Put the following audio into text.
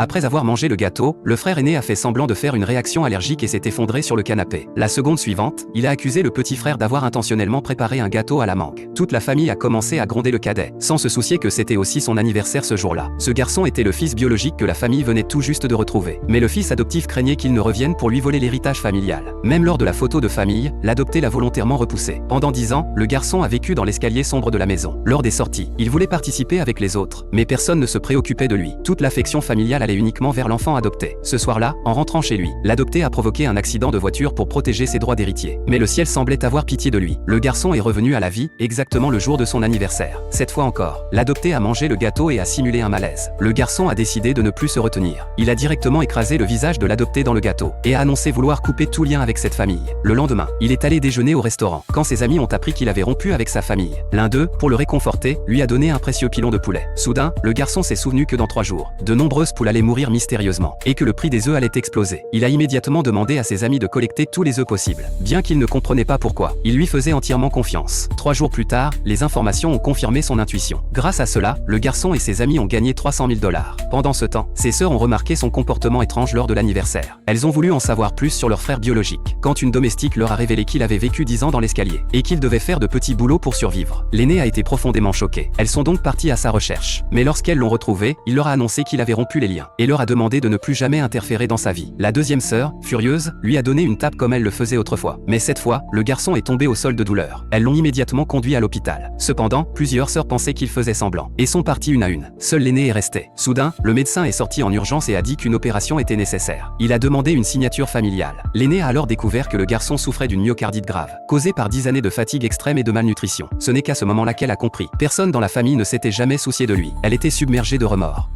Après avoir mangé le gâteau, le frère aîné a fait semblant de faire une réaction allergique et s'est effondré sur le canapé. La seconde suivante, il a accusé le petit frère d'avoir intentionnellement préparé un gâteau à la mangue. Toute la famille a commencé à gronder le cadet, sans se soucier que c'était aussi son anniversaire ce jour-là. Ce garçon était le fils biologique que la famille venait tout juste de retrouver. Mais le fils adoptif craignait qu'il ne revienne pour lui voler l'héritage familial. Même lors de la photo de famille, l'adopté l'a volontairement repoussé. Pendant 10 ans, le garçon a vécu dans l'escalier sombre de la maison. Lors des sorties, il voulait participer avec les autres, mais personne ne se préoccupait de lui. Toute l'affection familiale allait uniquement vers l'enfant adopté. Ce soir-là, en rentrant chez lui, l'adopté a provoqué un accident de voiture pour protéger ses droits d'héritier. Mais le ciel semblait avoir pitié de lui. Le garçon est revenu à la vie, exactement le jour de son anniversaire. Cette fois encore, l'adopté a mangé le gâteau et a simulé un malaise. Le garçon a décidé de ne plus se retenir. Il a directement écrasé le visage de l'adopté dans le gâteau et a annoncé vouloir couper tout lien avec cette famille. Le lendemain, il est allé déjeuner au restaurant quand ses amis ont appris qu'il avait rompu avec sa famille. L'un d'eux, pour le réconforter, lui a donné un précieux pilon de poulet. Soudain, le garçon s'est souvenu que dans 3 jours, de nombreuses poules allaient mourir mystérieusement et que le prix des œufs allait exploser. Il a immédiatement demandé à ses amis de collecter tous les œufs possibles. Bien qu'il ne comprenait pas pourquoi, il lui faisait entièrement confiance. 3 jours plus tard, les informations ont confirmé son intuition. Grâce à cela, le garçon et ses amis ont gagné 300 000 $. Pendant ce temps, ses sœurs ont remarqué son comportement étrange lors de l'anniversaire. Elles ont voulu en savoir plus sur leur frère biologique. Quand une domestique leur a révélé qu'il avait vécu 10 ans dans l'escalier et qu'il devait faire de petits boulots pour survivre, l'aîné a été profondément choqué. Elles sont donc parties à sa recherche. Mais lorsqu'elles l'ont retrouvé, il leur a annoncé qu'il avait rompu les liens et leur a demandé de ne plus jamais interférer dans sa vie. La deuxième sœur, furieuse, lui a donné une tape comme elle le faisait autrefois. Mais cette fois, le garçon est tombé au sol de douleur. Elles l'ont immédiatement conduit à l'hôpital. Cependant, plusieurs sœurs pensaient qu'il faisait semblant et sont parties une à une. Seul l'aîné est resté. Soudain, le médecin est sorti en urgence et a dit qu'une opération était nécessaire. Il a demandé une signature familiale. L'aîné a alors découvert que le garçon souffrait d'une myocardite grave, causée par 10 années de fatigue extrême et de malnutrition. Ce n'est qu'à ce moment-là qu'elle a compris. Personne dans la famille ne s'était jamais soucié de lui. Elle était submergée de remords.